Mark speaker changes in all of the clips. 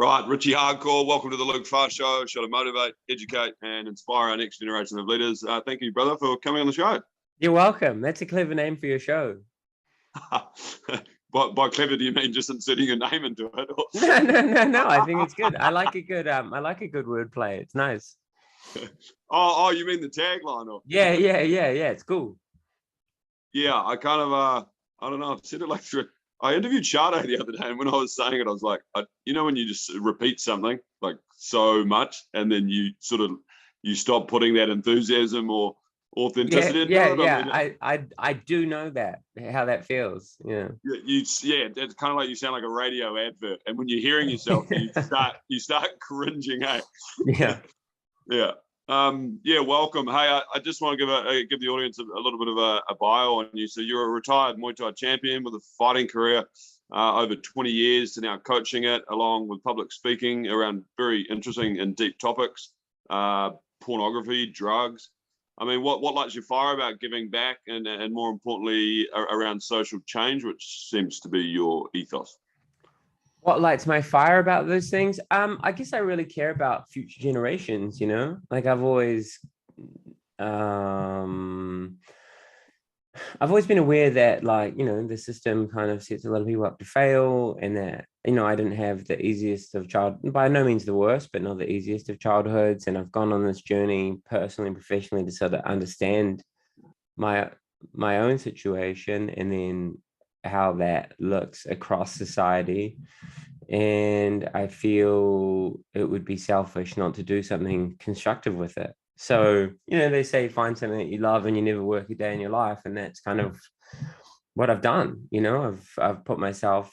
Speaker 1: Right, Richie Hardcore, welcome to the Luke Farr Show to motivate, educate, and inspire our next generation of leaders. Thank you, brother, for coming on the show.
Speaker 2: You're welcome. That's a clever name for your show.
Speaker 1: By clever, do you mean just inserting a name into it? Or...
Speaker 2: No. I think it's good. I like a good wordplay. It's nice.
Speaker 1: Oh, you mean the tagline? Or...
Speaker 2: Yeah. It's cool.
Speaker 1: Yeah, I kind of, I don't know. I've said it like through. I interviewed Sade the other day, and when I was saying it, I was like, when you just repeat something like so much, and then you stop putting that enthusiasm or authenticity.
Speaker 2: Yeah. I do know that, how that feels. Yeah.
Speaker 1: It's kind of like you sound like a radio advert, and when you're hearing yourself, you start cringing. Hey.
Speaker 2: Yeah.
Speaker 1: Yeah. Welcome. Hey, I just want to give the audience a little bit of a bio on you. So you're a retired Muay Thai champion with a fighting career over 20 years to now coaching it, along with public speaking around very interesting and deep topics, pornography, drugs. I mean, what lights your fire about giving back and more importantly around social change, which seems to be your ethos?
Speaker 2: What lights my fire about those things? I guess I really care about future generations, like I've always been aware that, like, the system kind of sets a lot of people up to fail, and that, I didn't have the easiest of by no means the worst, but not the easiest of childhoods. And I've gone on this journey personally and professionally to sort of understand my own situation, and then how that looks across society. And I feel it would be selfish not to do something constructive with it. So, they say find something that you love and you never work a day in your life. And that's kind of what I've done. I've put myself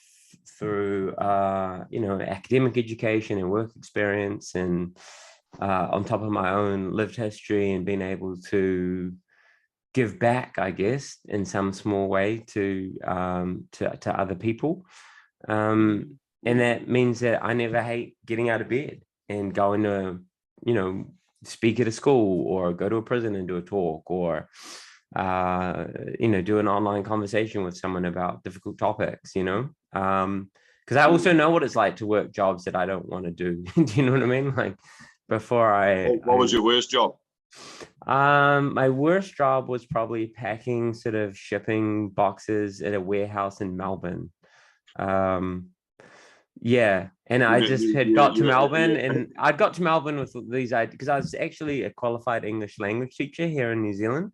Speaker 2: through, academic education and work experience, and on top of my own lived history, and being able to give back, I guess, in some small way to other people. And that means that I never hate getting out of bed and going to, speak at a school, or go to a prison and do a talk, or, do an online conversation with someone about difficult topics, because I also know what it's like to work jobs that I don't want to do. Do you know what I mean? Like, before
Speaker 1: What was your worst job?
Speaker 2: My worst job was probably packing sort of shipping boxes at a warehouse in Melbourne. And I just had got to Melbourne, and I'd got to Melbourne with these ideas because I was actually a qualified English language teacher here in New Zealand.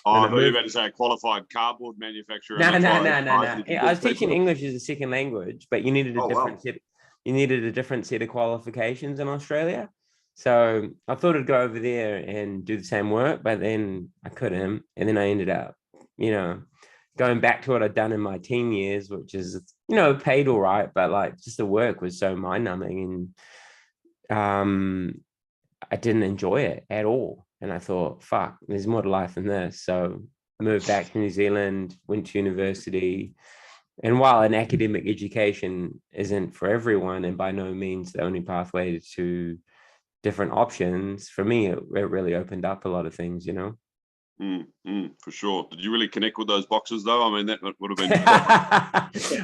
Speaker 1: Oh, I thought you were about to say a qualified cardboard manufacturer.
Speaker 2: No. I was teaching English as a second language, but you needed a different set of qualifications in Australia. So I thought I'd go over there and do the same work, but then I couldn't. And then I ended up, going back to what I'd done in my teen years, which is, paid all right, but like just the work was so mind numbing, and I didn't enjoy it at all. And I thought, fuck, there's more to life than this. So I moved back to New Zealand, went to university. And while an academic education isn't for everyone, and by no means the only pathway to different options, for me, it really opened up a lot of things,
Speaker 1: For sure. Did you really connect with those boxes though? I mean, that would have been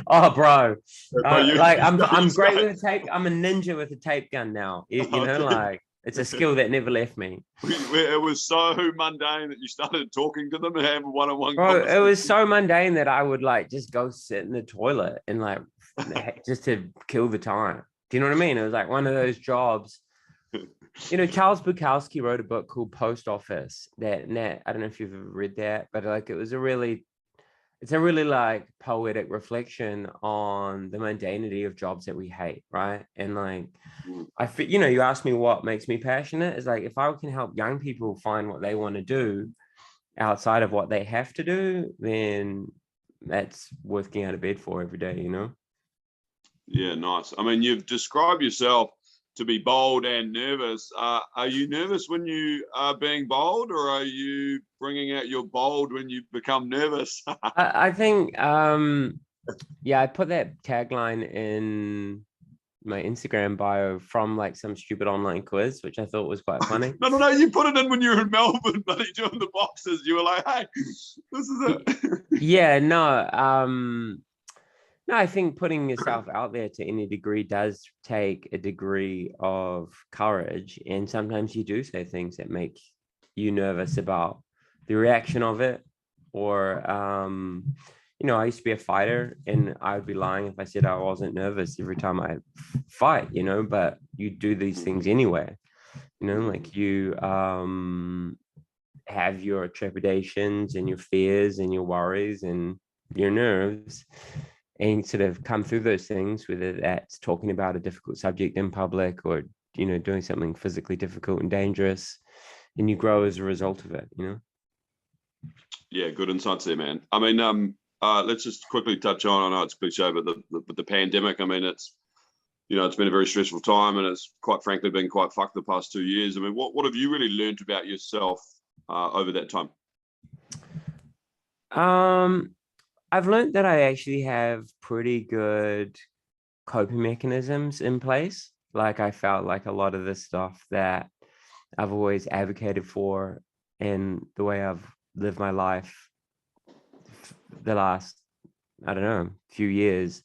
Speaker 2: oh, bro, I'm great with a tape. I'm a ninja with a tape gun now. Like, it's a skill that never left me.
Speaker 1: It was so mundane that you started talking to them and having one-on-one
Speaker 2: conversation. It was so mundane that I would like just go sit in the toilet and like just to kill the time. Do you know what I mean? It was like one of those jobs. Charles Bukowski wrote a book called Post Office. I don't know if you've ever read that, but like it's a really like poetic reflection on the mundanity of jobs that we hate, right? And like, I feel, you asked me what makes me passionate. Is like, if I can help young people find what they want to do outside of what they have to do, then that's worth getting out of bed for every day,
Speaker 1: Yeah, nice. I mean, you've described yourself to be bold and nervous. Are you nervous when you are being bold, or are you bringing out your bold when you become nervous?
Speaker 2: I think, I put that tagline in my Instagram bio from like some stupid online quiz, which I thought was quite funny.
Speaker 1: No, you put it in when you were in Melbourne, buddy, doing the boxes. You were like, hey, this is it.
Speaker 2: No, I think putting yourself out there to any degree does take a degree of courage. And sometimes you do say things that make you nervous about the reaction of it. Or, I used to be a fighter and I would be lying if I said I wasn't nervous every time I fight, but you do these things anyway, like you have your trepidations and your fears and your worries and your nerves, and sort of come through those things, whether that's talking about a difficult subject in public or doing something physically difficult and dangerous, and you grow as a result of it.
Speaker 1: Yeah, good insights there, man. I mean, let's just quickly touch on. I know it's cliche, but the pandemic. I mean, it's been a very stressful time, and it's quite frankly been quite fucked the past 2 years. I mean, what have you really learned about yourself over that time?
Speaker 2: I've learned that I actually have pretty good coping mechanisms in place. Like I felt like a lot of the stuff that I've always advocated for and the way I've lived my life the last, I don't know, few years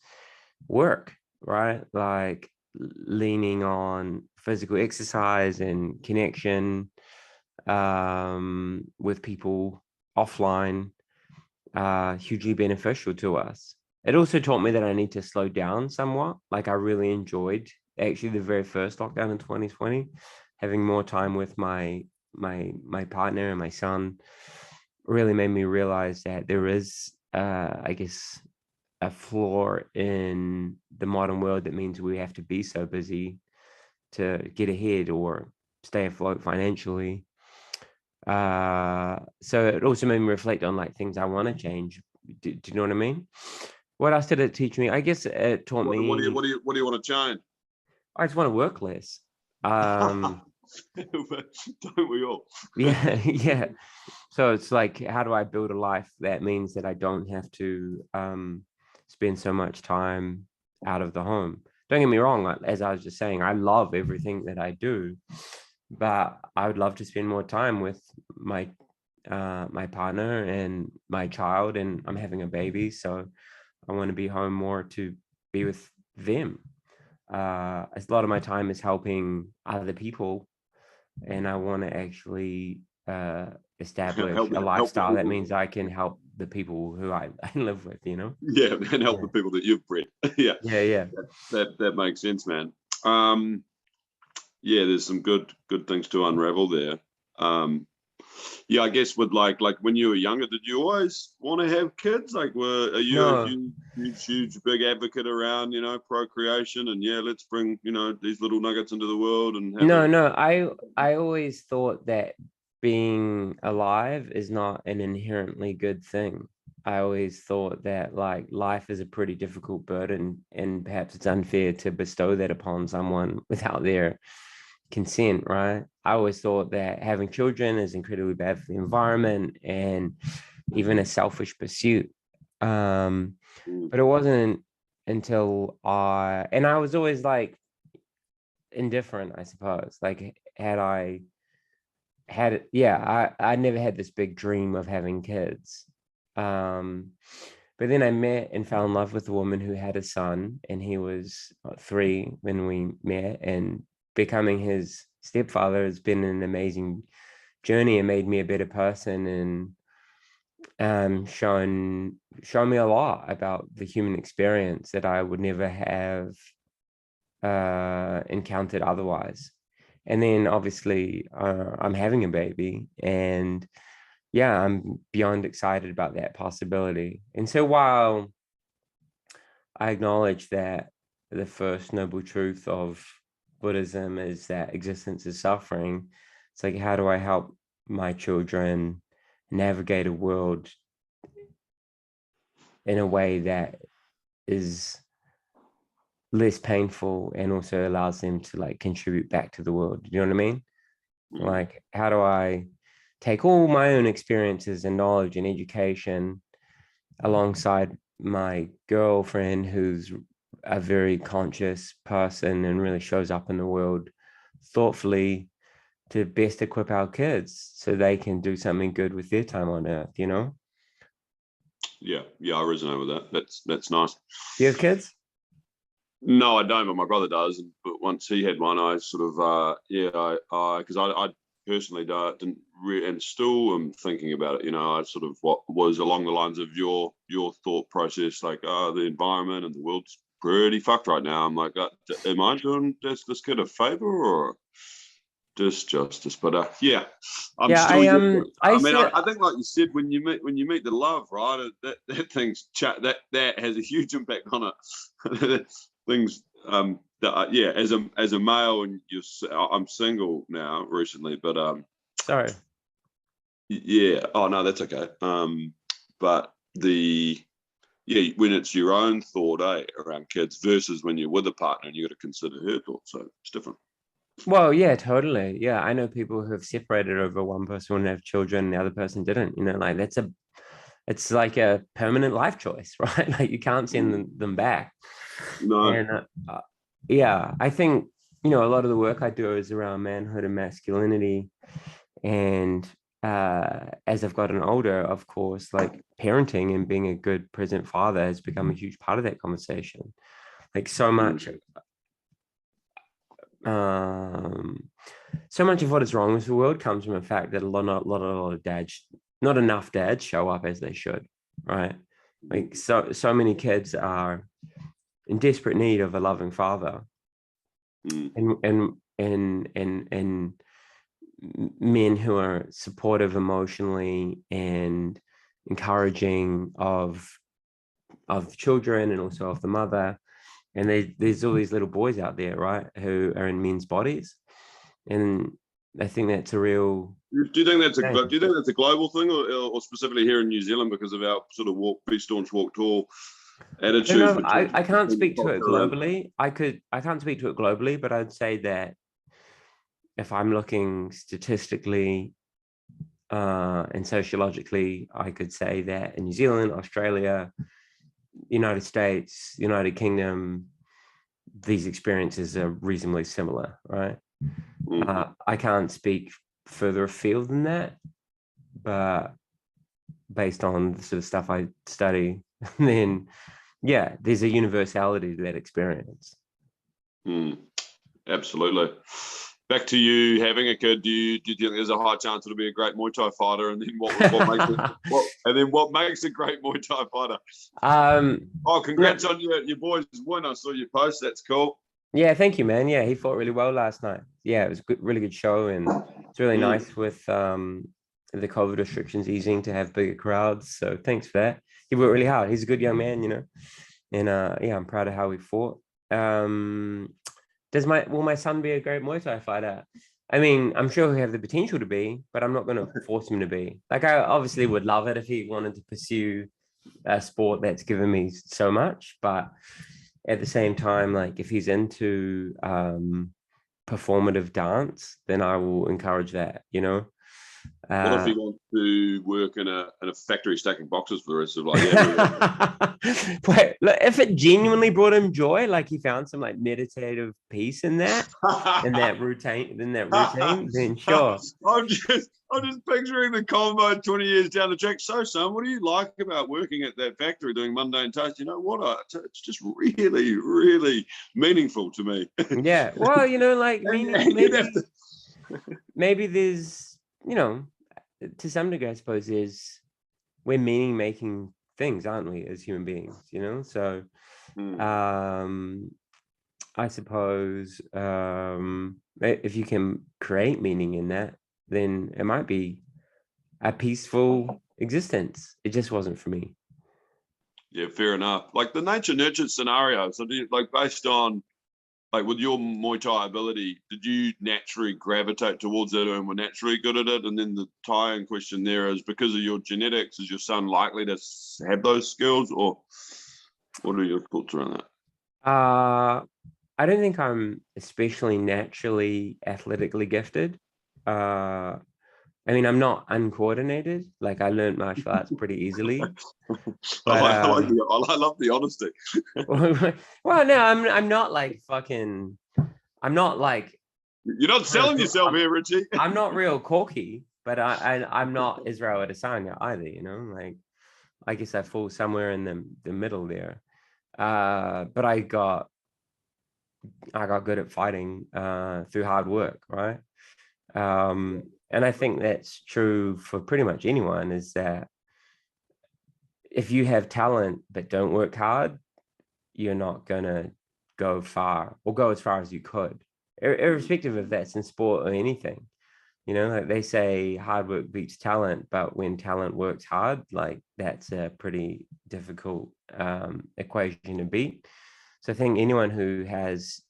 Speaker 2: work, right? Like leaning on physical exercise and connection with people offline, hugely beneficial to us. It also taught me that I need to slow down somewhat. Like I really enjoyed actually the very first lockdown in 2020, having more time with my partner and my son really made me realize that there is, I guess, a flaw in the modern world that means we have to be so busy to get ahead or stay afloat financially. So it also made me reflect on like things I want to change. Do you know what I mean? What else did it teach me? I guess it taught me.
Speaker 1: What do you want to change?
Speaker 2: I just want to work less.
Speaker 1: Don't we all?
Speaker 2: Yeah, yeah. So it's like, how do I build a life that means that I don't have to spend so much time out of the home? Don't get me wrong, as I was just saying, I love everything that I do, but I would love to spend more time with my partner and my child, and I'm having a baby, so I want to be home more to be with them. A lot of my time is helping other people, and I want to actually establish a lifestyle that means I can help the people who I live with,
Speaker 1: Yeah, and help the people that you've bred. Yeah.
Speaker 2: Yeah.
Speaker 1: That makes sense, man. Yeah, there's some good things to unravel there. Yeah, I guess with like when you were younger, did you always want to have kids? Like, are you
Speaker 2: No.
Speaker 1: a huge big advocate around procreation and let's bring these little nuggets into the world and have
Speaker 2: No. I always thought that being alive is not an inherently good thing. I always thought that like life is a pretty difficult burden, and perhaps it's unfair to bestow that upon someone without their consent, right? I always thought that having children is incredibly bad for the environment and even a selfish pursuit. But it wasn't until I was always like indifferent, I suppose. Like had I had it, yeah, I never had this big dream of having kids. But then I met and fell in love with a woman who had a son, and he was 3 when we met, and becoming his stepfather has been an amazing journey and made me a better person, and shown me a lot about the human experience that I would never have encountered otherwise. And then obviously I'm having a baby, and yeah, I'm beyond excited about that possibility. And so while I acknowledge that the first noble truth of Buddhism is that existence is suffering, it's like, how do I help my children navigate a world in a way that is less painful and also allows them to like contribute back to the world? You know what I mean? Like, how do I take all my own experiences and knowledge and education alongside my girlfriend, who's a very conscious person and really shows up in the world thoughtfully, to best equip our kids so they can do something good with their time on earth,
Speaker 1: Yeah, I resonate with that. That's nice.
Speaker 2: Do you have kids?
Speaker 1: No, I don't, but my brother does. But once he had one, I sort of, because I personally didn't, and still am thinking about it. You know, I sort of what was along the lines of your thought process, like, the environment and the world's pretty fucked right now. I'm like, am I doing this kid a favor or just justice? But yeah, I'm
Speaker 2: Yeah,
Speaker 1: still.
Speaker 2: I
Speaker 1: I mean,
Speaker 2: said,
Speaker 1: I think, like you said, when you meet the love, right? That thing's that has a huge impact on it. Things that yeah, as a male, and I'm single now recently, but
Speaker 2: sorry.
Speaker 1: yeah, oh no, that's okay. But when it's your own thought, around kids versus when you're with a partner and you got to consider her thoughts, so it's different.
Speaker 2: Well, yeah, totally. Yeah, I know people who have separated over one person wanted to have children, and the other person didn't. You know, like it's like a permanent life choice, right? Like you can't send them back.
Speaker 1: No.
Speaker 2: And yeah, I think, you know, a lot of the work I do is around manhood and masculinity. And as I've gotten older, of course, like parenting and being a good present father has become a huge part of that conversation. Like so much of what is wrong with the world comes from the fact that a lot of dads, not enough dads show up as they should, right? Like so many kids are in desperate need of a loving father, and men who are supportive emotionally and encouraging of children and also of the mother. And there's all these little boys out there, right, who are in men's bodies, and I think that's a real.
Speaker 1: Do you think that's a global thing, or specifically here in New Zealand because of our sort of be staunch, walk tall attitude?
Speaker 2: I can't speak to it globally. I can't speak to it globally, but I'd say that if I'm looking statistically and sociologically, I could say that in New Zealand, Australia, United States, United Kingdom, these experiences are reasonably similar, right? I can't speak further afield than that, but based on the sort of stuff I study, then yeah, there's a universality to that experience.
Speaker 1: Absolutely. Back to you having a kid. Do you think there's a high chance it'll be a great Muay Thai fighter? And then what makes a great Muay Thai fighter? Congrats on your boys' win. I saw your post. That's cool.
Speaker 2: Yeah, thank you, man. Yeah, he fought really well last night. Yeah, it was a really good show, and it's really nice with the COVID restrictions easing to have bigger crowds. So thanks for that. He worked really hard. He's a good young man, you know. And yeah, I'm proud of how he fought. Will my son be a great Muay Thai fighter? I mean, I'm sure he'll have the potential to be, but I'm not going to force him to be. Like, I obviously would love it if he wanted to pursue a sport that's given me so much, but at the same time, like if he's into performative dance, then I will encourage that, you know.
Speaker 1: What if he wants to work in a factory stacking boxes for the rest of life?
Speaker 2: Wait, if it genuinely brought him joy, like he found some like meditative peace in that, routine, then sure.
Speaker 1: I'm just picturing the combo 20 years down the track. So, son, what do you like about working at that factory doing mundane tasks? You know what? It's just really, really meaningful to me.
Speaker 2: Yeah. Well, you know, like maybe there's, you know, to some degree, I suppose, we're meaning making things, aren't we, as human beings, you know? So I suppose if you can create meaning in that, then it might be a peaceful existence. It just wasn't for me.
Speaker 1: Yeah, fair enough. Like the nature nurture scenario. So do you, like, based on, like, with your Muay Thai ability, did you naturally gravitate towards it and were naturally good at it? And then the tie-in question there is, because of your genetics, is your son likely to have those skills, or what are your thoughts around that?
Speaker 2: I don't think I'm especially naturally athletically gifted. I mean, I'm not uncoordinated. Like I learned martial arts pretty easily. But
Speaker 1: I love the honesty.
Speaker 2: Well, no, I'm not like fucking. I'm not like.
Speaker 1: You're not selling yourself here, Richie.
Speaker 2: I'm not real corky, but I'm not Israel Adesanya either. You know, like I guess I fall somewhere in the middle there. But I got good at fighting through hard work, right? And I think that's true for pretty much anyone, is that if you have talent but don't work hard, you're not gonna go far, or go as far as you could, irrespective if that's in sport or anything. Like they say hard work beats talent, but when talent works hard, like that's a pretty difficult equation to beat. So I think anyone who has,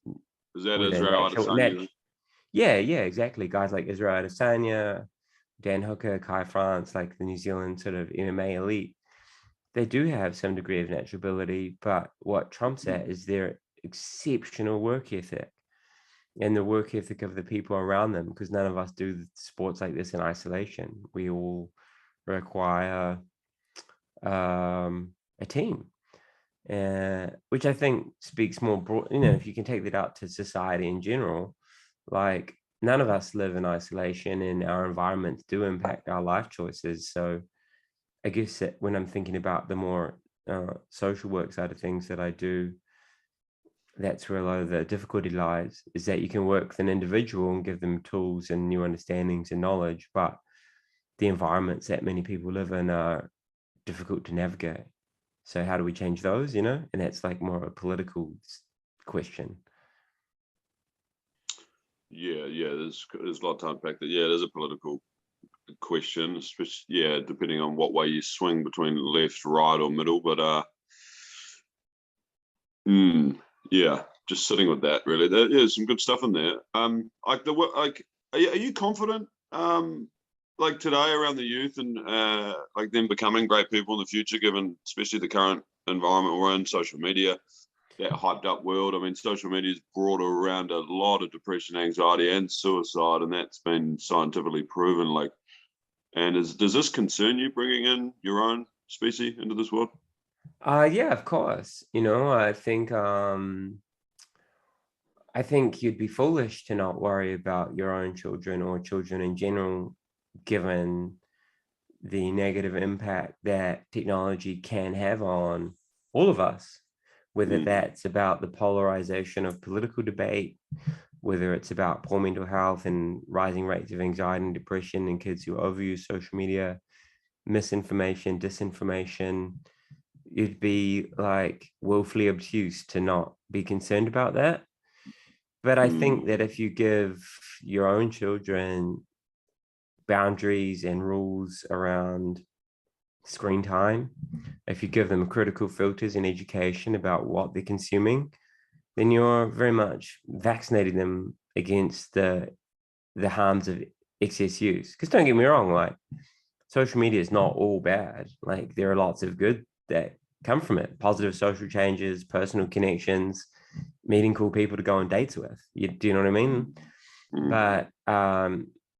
Speaker 1: Is that
Speaker 2: with a
Speaker 1: Israel Adesanya?
Speaker 2: yeah, exactly. Guys like Israel Adesanya, Dan Hooker, Kai France, like the New Zealand sort of MMA elite, they do have some degree of natural ability, but what trumps that is their exceptional work ethic and the work ethic of the people around them, because none of us do sports like this in isolation. We all require a team, which I think speaks more broad. If you can take that out to society in general, like none of us live in isolation, and our environments do impact our life choices. So I guess that when I'm thinking about the more social work side of things that I do, that's where a lot of the difficulty lies, is that you can work with an individual and give them tools and new understandings and knowledge, but the environments that many people live in are difficult to navigate. So how do we change those, And that's like more a political question.
Speaker 1: Yeah, there's a lot to unpack that. Yeah, there's a political question, especially, depending on what way you swing between left, right, or middle. But just sitting with that, really. There's some good stuff in there. Are you confident, like today, around the youth and like them becoming great people in the future, given especially the current environment we're in, social media, that hyped up world? I mean, social media has brought around a lot of depression, anxiety, and suicide, and that's been scientifically proven. Like, and does this concern you, bringing in your own species into this world?
Speaker 2: Yeah, of course. I think you'd be foolish to not worry about your own children or children in general, given the negative impact that technology can have on all of us, whether that's about the polarization of political debate, whether it's about poor mental health and rising rates of anxiety and depression in kids who overuse social media, misinformation, disinformation. You'd be like willfully obtuse to not be concerned about that. But I think that if you give your own children boundaries and rules around screen time, if you give them critical filters in education about what they're consuming, then you're very much vaccinating them against the harms of excess use. Because don't get me wrong, like social media is not all bad. Like there are lots of good that come from it, positive social changes, personal connections, meeting cool people to go on dates with. Do you know what I mean? But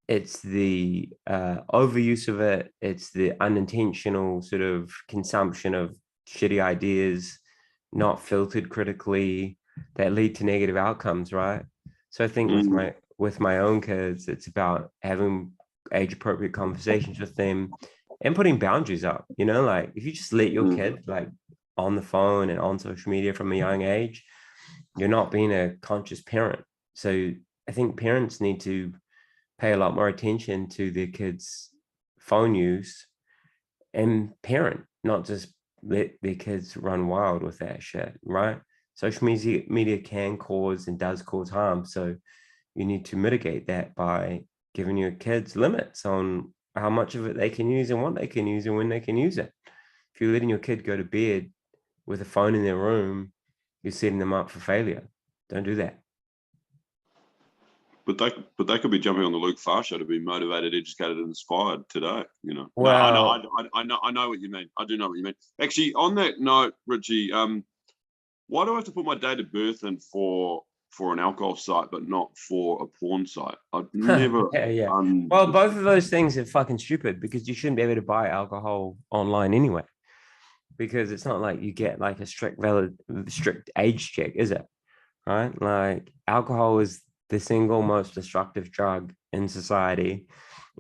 Speaker 2: it's the overuse of it. It's the unintentional sort of consumption of shitty ideas, not filtered critically, that lead to negative outcomes, right? So I think with my own kids, it's about having age appropriate conversations with them and putting boundaries up. Like if you just let your kid like on the phone and on social media from a young age, you're not being a conscious parent. So I think parents need to pay a lot more attention to their kids' phone use and parent, not just let their kids run wild with that shit, right? Social media can cause and does cause harm. So you need to mitigate that by giving your kids limits on how much of it they can use and what they can use and when they can use it. If you're letting your kid go to bed with a phone in their room, you're setting them up for failure. Don't do that.
Speaker 1: But they could be jumping on the Luke Farr show to be motivated, educated, and inspired today.
Speaker 2: Well,
Speaker 1: no, I know what you mean. I do know what you mean. Actually, on that note, Richie, why do I have to put my date of birth in for an alcohol site, but not for a porn site? I've never.
Speaker 2: yeah. Well, both of those things are fucking stupid, because you shouldn't be able to buy alcohol online anyway, because it's not like you get like a strict age check, is it? Right? Like alcohol is the single most destructive drug in society,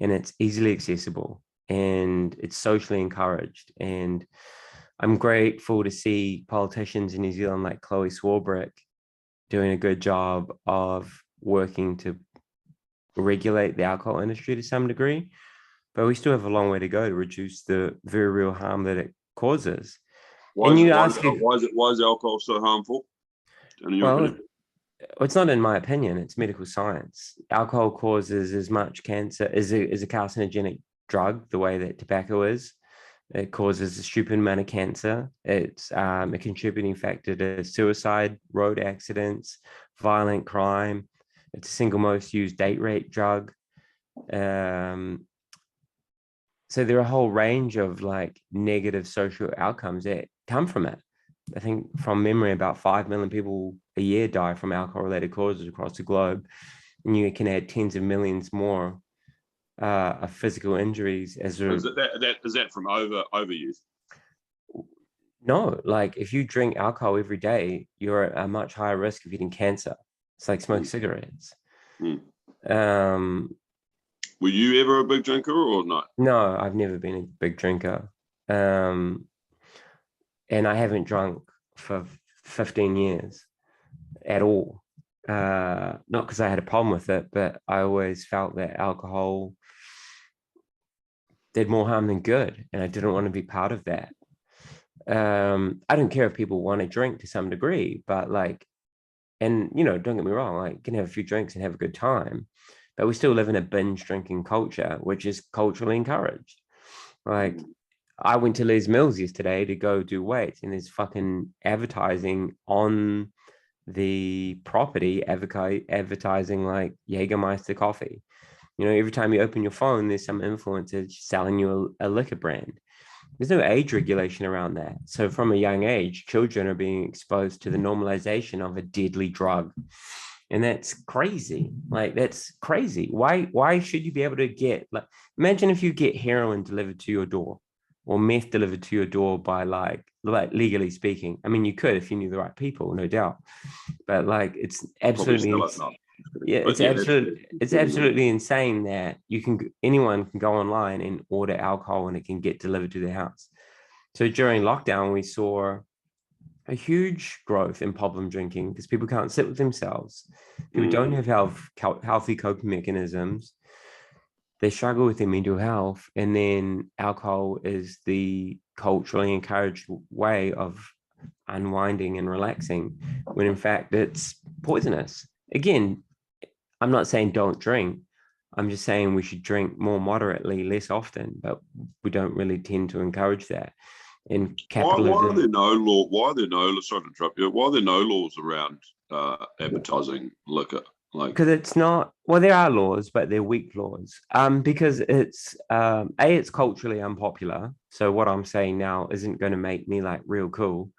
Speaker 2: and it's easily accessible. and it's socially encouraged. And I'm grateful to see politicians in New Zealand like Chloe Swarbrick doing a good job of working to regulate the alcohol industry to some degree, but we still have a long way to go to reduce the very real harm that it causes.
Speaker 1: Why is alcohol so harmful? In your
Speaker 2: Well,
Speaker 1: opinion?
Speaker 2: it's not in my opinion, it's medical science. Alcohol causes as much cancer as a carcinogenic drug, the way that tobacco is. It causes a stupid amount of cancer. It's a contributing factor to suicide, road accidents, violent crime. It's the single most used date rape drug. So there are a whole range of like negative social outcomes that come from it. I think from memory, about 5 million people a year die from alcohol-related causes across the globe. And you can add tens of millions more of physical injuries as a...
Speaker 1: Is that from overuse?
Speaker 2: No, like if you drink alcohol every day, you're at a much higher risk of getting cancer. It's like smoking cigarettes.
Speaker 1: Were you ever a big drinker or not?
Speaker 2: No, I've never been a big drinker. And I haven't drunk for 15 years at all. Not because I had a problem with it, but I always felt that alcohol did more harm than good, and I didn't want to be part of that. I don't care if people want to drink to some degree, but like, and you know, don't get me wrong, like you can have a few drinks and have a good time, but we still live in a binge drinking culture, which is culturally encouraged. Like, I went to Les Mills yesterday to go do weights, and there's fucking advertising on the property advertising like Jägermeister coffee. You know, every time you open your phone, there's some influencer selling you a liquor brand. There's no age regulation around that. So from a young age, children are being exposed to the normalization of a deadly drug. And that's crazy. Like, that's crazy. Why should you be able to get, like, imagine if you get heroin delivered to your door or meth delivered to your door by like legally speaking. I mean, you could if you knew the right people, no doubt. But like, it's absolutely, yeah, it's absolutely insane that anyone can go online and order alcohol and it can get delivered to their house. So during lockdown, we saw a huge growth in problem drinking because people can't sit with themselves. People don't have healthy coping mechanisms. They struggle with their mental health, and then alcohol is the culturally encouraged way of unwinding and relaxing, when in fact it's poisonous. Again, I'm not saying don't drink. I'm just saying we should drink more moderately, less often, but we don't really tend to encourage that. In capitalism,
Speaker 1: why are there no law? Why are there no? Sorry to interrupt you. Why are there no laws around advertising liquor? Like,
Speaker 2: because it's not, well, there are laws, but they're weak laws. Because it's it's culturally unpopular. So what I'm saying now isn't going to make me like real cool.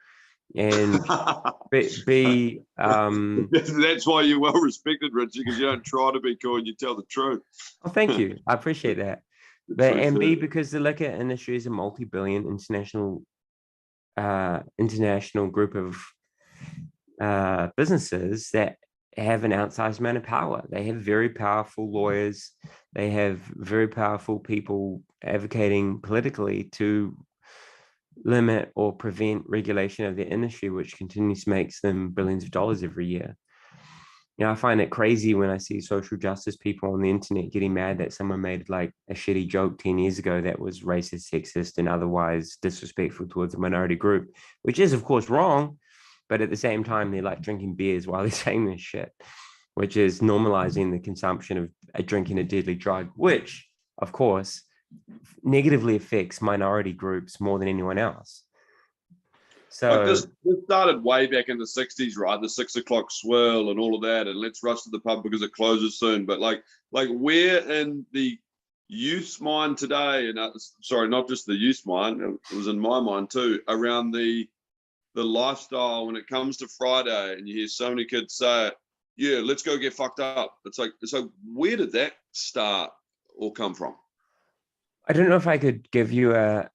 Speaker 2: And B,
Speaker 1: that's why you're well respected, Richie, because you don't try to be cool and you tell the truth.
Speaker 2: Oh, thank you. I appreciate that. But and B, because the liquor industry is a multi-billion international group of businesses that have an outsized amount of power. They have very powerful lawyers. They have very powerful people advocating politically to limit or prevent regulation of the industry, which continues to make them billions of dollars every year. You know, I find it crazy when I see social justice people on the internet getting mad that someone made like a shitty joke 10 years ago that was racist, sexist, and otherwise disrespectful towards a minority group, which is of course wrong. But at the same time, they're like drinking beers while they're saying this shit, which is normalizing the consumption of drinking a deadly drug, which of course negatively affects minority groups more than anyone else. So
Speaker 1: like this started way back in the 60s, right? The 6 o'clock swirl and all of that, and let's rush to the pub because it closes soon. But like where in the youth's mind today, and sorry, not just the youth's mind, it was in my mind too, around the lifestyle when it comes to Friday, and you hear so many kids say, yeah, let's go get fucked up. It's like, so where did that start or come from?
Speaker 2: I don't know if I could give you a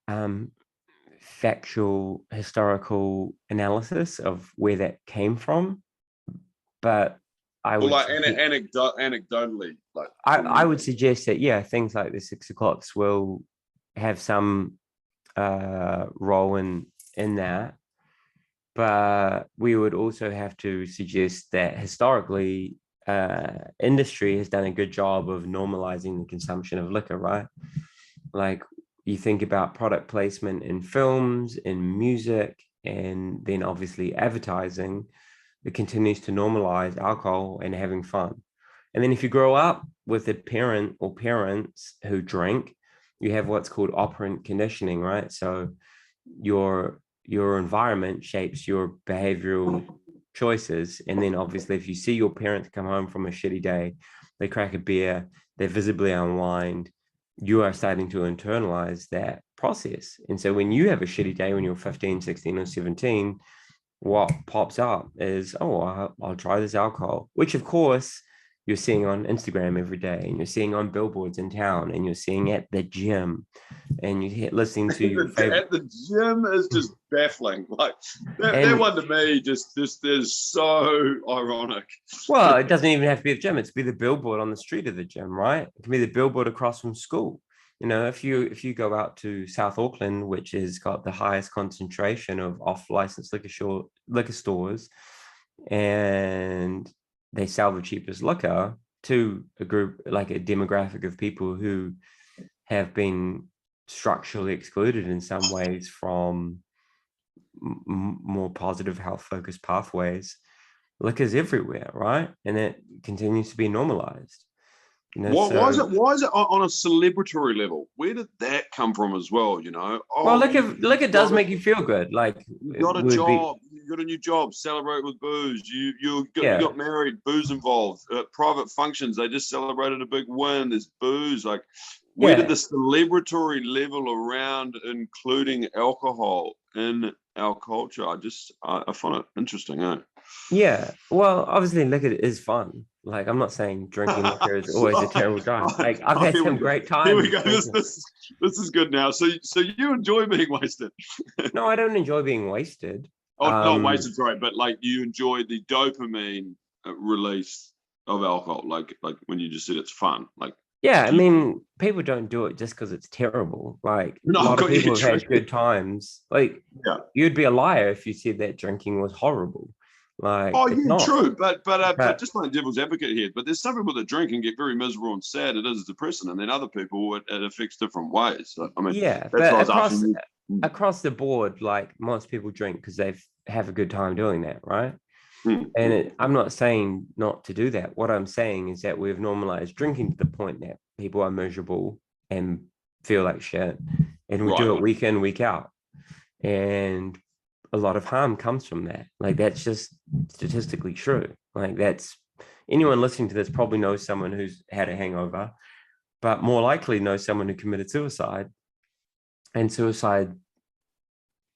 Speaker 2: factual historical analysis of where that came from, but I would
Speaker 1: like anecdotally, like
Speaker 2: I would suggest that, yeah, things like the 6 o'clock swirl have some role in that. But we would also have to suggest that historically, industry has done a good job of normalizing the consumption of liquor, right? Like you think about product placement in films, in music, and then obviously advertising, it continues to normalize alcohol and having fun. And then if you grow up with a parent or parents who drink, you have what's called operant conditioning, right? So your environment shapes your behavioral choices. And then obviously if you see your parents come home from a shitty day, they crack a beer, they visibly unwind, you are starting to internalize that process. And so when you have a shitty day when you're 15, 16, or 17, what pops up is, oh, I'll try this alcohol, which of course you're seeing on Instagram every day, and you're seeing on billboards in town, and you're seeing at the gym, and you're listening to your favorite.
Speaker 1: At the gym is just baffling. Like that one to me just is so ironic.
Speaker 2: Well, it doesn't even have to be a gym. It's be the billboard on the street of the gym, right? It can be the billboard across from school. You know, if you go out to South Auckland, which has got the highest concentration of off-licensed liquor stores, and they sell the cheapest liquor to a group, like a demographic of people who have been structurally excluded in some ways from more positive health focused pathways. Liquor's everywhere, right? And it continues to be normalized. You know,
Speaker 1: why is it on a celebratory level? Where did that come from as well? You know,
Speaker 2: well, liquor does make you feel good. Like
Speaker 1: you got a job, you got a new job, celebrate with booze. You got married, booze involved. Private functions, they just celebrated a big win. There's booze. Like, where did the celebratory level around including alcohol in our culture? I find it interesting, eh?
Speaker 2: Yeah, well, obviously liquor is fun. Like, I'm not saying drinking liquor is always a terrible time. Like, I've had some great times.
Speaker 1: Here we go. This is good now. So you enjoy being wasted?
Speaker 2: No, I don't enjoy being wasted.
Speaker 1: Oh, not wasted, sorry, but like you enjoy the dopamine release of alcohol, like when you just said it's fun. Like,
Speaker 2: yeah, I mean, people don't do it just because it's terrible. Like, a lot of people have had good times. Like, you'd be a liar if you said that drinking was horrible. Like,
Speaker 1: true, but just playing devil's advocate here. But there's some people that drink and get very miserable and sad. It is depressing, and then other people it affects different ways. So, I mean,
Speaker 2: yeah, but across the board, like most people drink because they have a good time doing that, right? And I'm not saying not to do that. What I'm saying is that we've normalized drinking to the point that people are miserable and feel like shit, and we do it week in, week out, and a lot of harm comes from that. Like, that's just statistically true. Like, that's anyone listening to this probably knows someone who's had a hangover, but more likely knows someone who committed suicide. And suicide,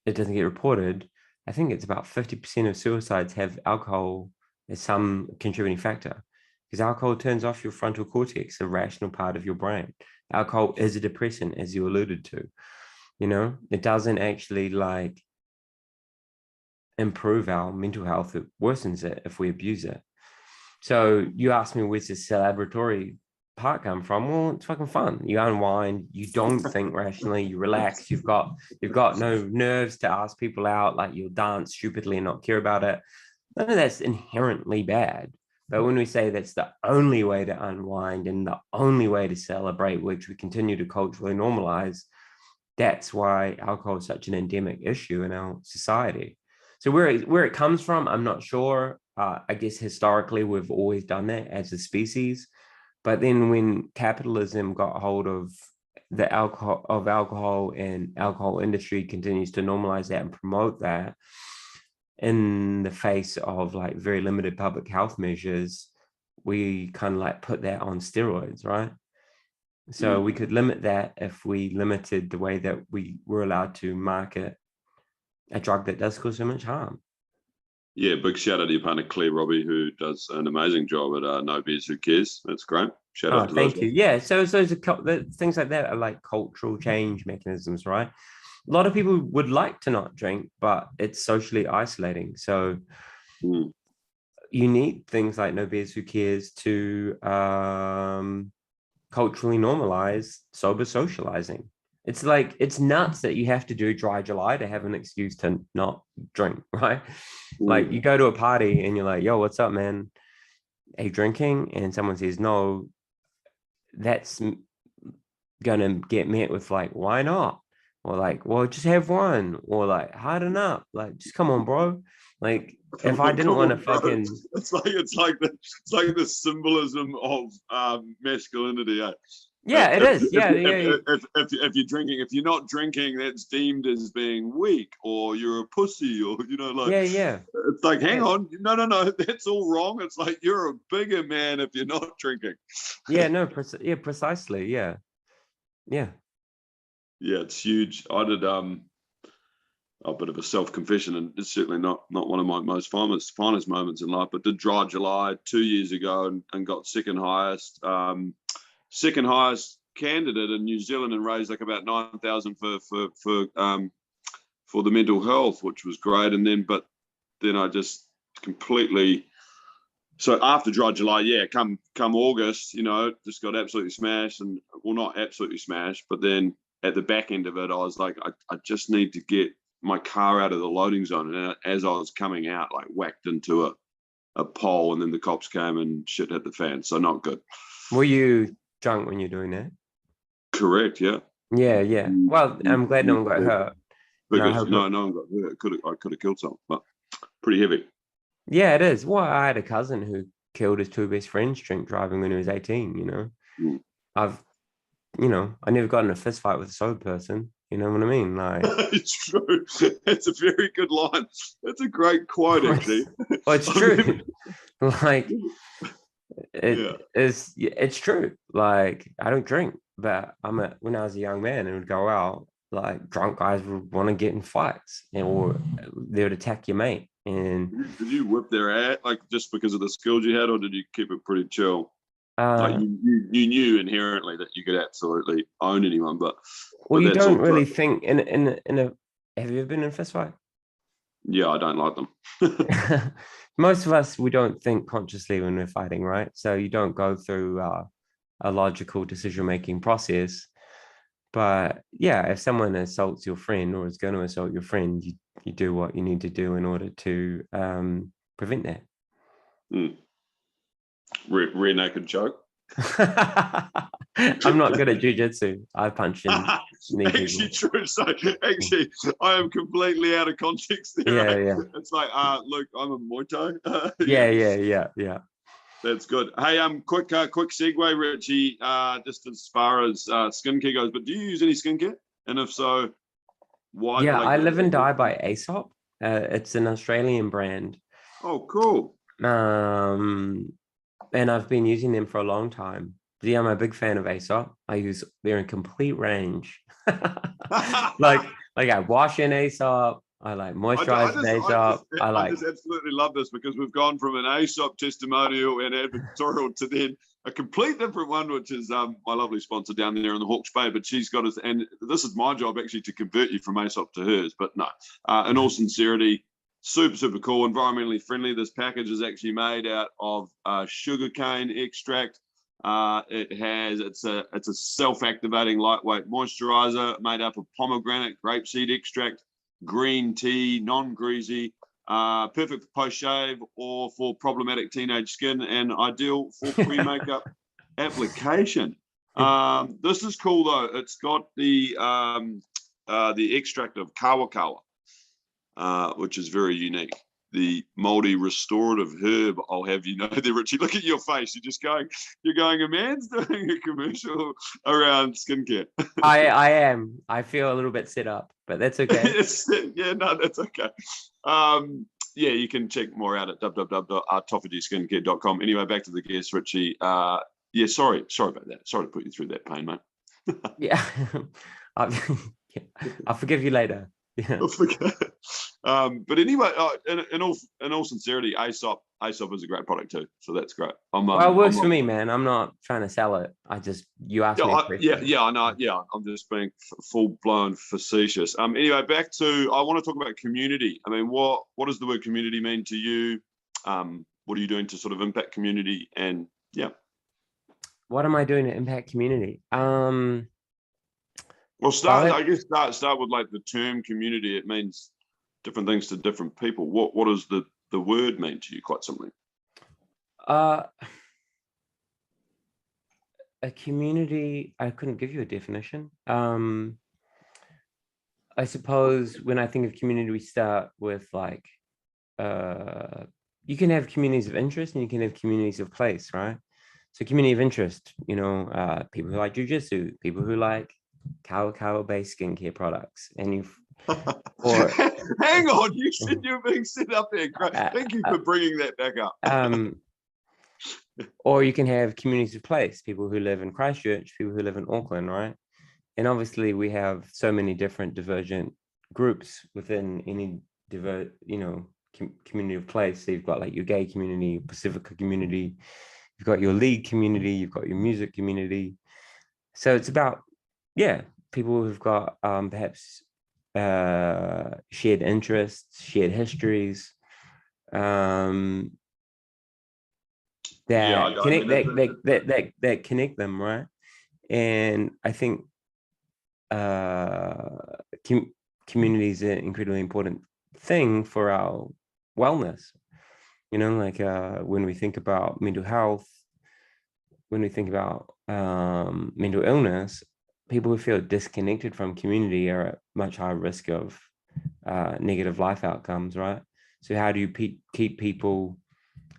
Speaker 2: it doesn't get reported. I think it's about 50% of suicides have alcohol as some contributing factor, because alcohol turns off your frontal cortex, the rational part of your brain. Alcohol is a depressant, as you alluded to. You know, it doesn't actually like improve our mental health. It worsens it if we abuse it. So you asked me, where's the celebratory part come from? Well, it's fucking fun. You unwind, you don't think rationally, you relax, you've got no nerves to ask people out, like you'll dance stupidly and not care about it. None of that's inherently bad. But when we say that's the only way to unwind and the only way to celebrate, which we continue to culturally normalize, that's why alcohol is such an endemic issue in our society. So where it comes from, I'm not sure. I guess historically we've always done that as a species, but then when capitalism got hold of the alcohol and alcohol industry continues to normalize that and promote that in the face of like very limited public health measures, we kind of like put that on steroids, right? So we could limit that if we limited the way that we were allowed to market a drug that does cause so much harm.
Speaker 1: Yeah, big shout out to your partner Claire Robbie, who does an amazing job at No Beers Who Cares. That's great. Shout out to
Speaker 2: thank you. Yeah, so those things like that are like cultural change mechanisms, right? A lot of people would like to not drink, but it's socially isolating. So you need things like No Beers Who Cares to culturally normalize sober socializing. it's like it's nuts that you have to do dry July to have an excuse to not drink, right? Like you go to a party and you're like, yo, what's up, man? Are you drinking? And someone says no, that's gonna get met with like, why not? Or like, well, just have one, or like harden up, like just come on, bro. Like if I didn't
Speaker 1: Come
Speaker 2: want to
Speaker 1: on, bro.
Speaker 2: fucking
Speaker 1: It's like the symbolism of masculinity. Eh?
Speaker 2: yeah, it is. Yeah, yeah,
Speaker 1: If you're drinking, if you're not drinking, that's deemed as being weak, or you're a pussy, or like
Speaker 2: yeah, yeah.
Speaker 1: it's like, hang
Speaker 2: Yeah,
Speaker 1: on, no, that's all wrong. It's like you're a bigger man if you're not drinking.
Speaker 2: yeah, no, yeah, precisely. Yeah, yeah.
Speaker 1: Yeah, it's huge. I did a bit of a self-confession, and it's certainly not one of my most finest moments in life, but did dry July 2 years ago and got second highest candidate in New Zealand, and raised like about 9,000 for the mental health, which was great. And then I just completely, so after dry July, yeah, come August, just got absolutely smashed, and well, not absolutely smashed, but then at the back end of it, I was like, I just need to get my car out of the loading zone. And as I was coming out, like whacked into a pole, and then the cops came and shit hit the fan. So not good.
Speaker 2: Were you drunk when you're doing that?
Speaker 1: Correct. Yeah.
Speaker 2: Yeah, yeah. Well, I'm glad no one got hurt.
Speaker 1: Because no one got hurt. I could have killed someone, but pretty heavy.
Speaker 2: Yeah, it is. Well, I had a cousin who killed his two best friends drink driving when he was 18,
Speaker 1: Mm.
Speaker 2: I've, I never got in a fist fight with a sober person. You know what I mean? Like,
Speaker 1: It's true. It's a very good line. That's a great quote, actually.
Speaker 2: well, it's true. Like,
Speaker 1: Yeah.
Speaker 2: it's true. Like, I don't drink, but when I was a young man and would go out, like drunk guys would want to get in fights, or they would attack your mate. And
Speaker 1: Did you whip their ass, like just because of the skills you had, or did you keep it pretty chill? Like you knew inherently that you could absolutely own anyone, but
Speaker 2: well, you
Speaker 1: that's
Speaker 2: don't
Speaker 1: also,
Speaker 2: really think in a. Have you ever been in a fist fight?
Speaker 1: yeah, I don't like them.
Speaker 2: Most of us, we don't think consciously when we're fighting, right? So you don't go through a logical decision-making process. But yeah, if someone assaults your friend or is going to assault your friend, you do what you need to do in order to prevent that.
Speaker 1: Rear naked choke.
Speaker 2: I'm not good at jujitsu. I punch in
Speaker 1: Actually, true. So actually, I am completely out of context there.
Speaker 2: Yeah,
Speaker 1: right?
Speaker 2: yeah.
Speaker 1: It's like, look, I'm a Muay Thai.
Speaker 2: Yeah.
Speaker 1: That's good. Hey, quick segue, Richie. Just as far as skincare goes, but do you use any skincare? And if so, why?
Speaker 2: Yeah, I live and die by Aesop. It's an Australian brand.
Speaker 1: Oh, cool.
Speaker 2: And I've been using them for a long time. Yeah, I'm a big fan of Aesop. They're in complete range. like I wash in Aesop. I like moisturize with Aesop.
Speaker 1: I just absolutely love this, because we've gone from an Aesop testimonial and advertorial to then a complete different one, which is my lovely sponsor down there in the Hawke's Bay. But she's got us, and this is my job actually to convert you from Aesop to hers. But no, in all sincerity, super cool, environmentally friendly. This package is actually made out of sugarcane extract. It's a self-activating lightweight moisturizer made up of pomegranate grapeseed extract, green tea, non-greasy, perfect for post-shave or for problematic teenage skin, and ideal for pre-makeup application. This is cool though. It's got the extract of kawa, which is very unique. The moldy restorative herb, I'll have you know there, Richie. Look at your face. You're going, a man's doing a commercial around skincare.
Speaker 2: I am. I feel a little bit set up, but that's okay.
Speaker 1: Yeah, no, that's okay. Yeah, you can check more out at www.toffagyskincare.com. Anyway, back to the guest, Richie. Yeah, sorry about that. Sorry to put you through that pain, mate.
Speaker 2: Yeah. I'll forgive you later. Yeah.
Speaker 1: But anyway, in all sincerity, Aesop is a great product too, so that's great.
Speaker 2: Well, it works for me, man. I'm not trying to sell it. You asked me.
Speaker 1: I know. Yeah, I'm just being full blown facetious. Anyway, back to, I want to talk about community. I mean, what does the word community mean to you? What are you doing to sort of impact community? And yeah,
Speaker 2: what am I doing to impact community?
Speaker 1: Well, start with like the term community. It means different things to different people. What does the word mean to you, quite simply?
Speaker 2: Uh, a community, I couldn't give you a definition. I suppose when I think of community, we start with like, you can have communities of interest and you can have communities of place, right? So community of interest, people who like jujitsu, people who like cow based skincare products, and or
Speaker 1: hang on, you said you're being set up there. Great.
Speaker 2: uh,
Speaker 1: Thank you for bringing that back up.
Speaker 2: Or you can have communities of place, people who live in Christchurch, people who live in Auckland, right? And obviously we have so many different divergent groups within any community of place. So you've got like your gay community, Pacifica community, you've got your league community, you've got your music community. So it's about, people who've got perhaps shared interests, shared histories, that connect them, right? And I think community is an incredibly important thing for our wellness. When we think about mental health, when we think about mental illness, people who feel disconnected from community are at much higher risk of negative life outcomes, right? So how do you keep people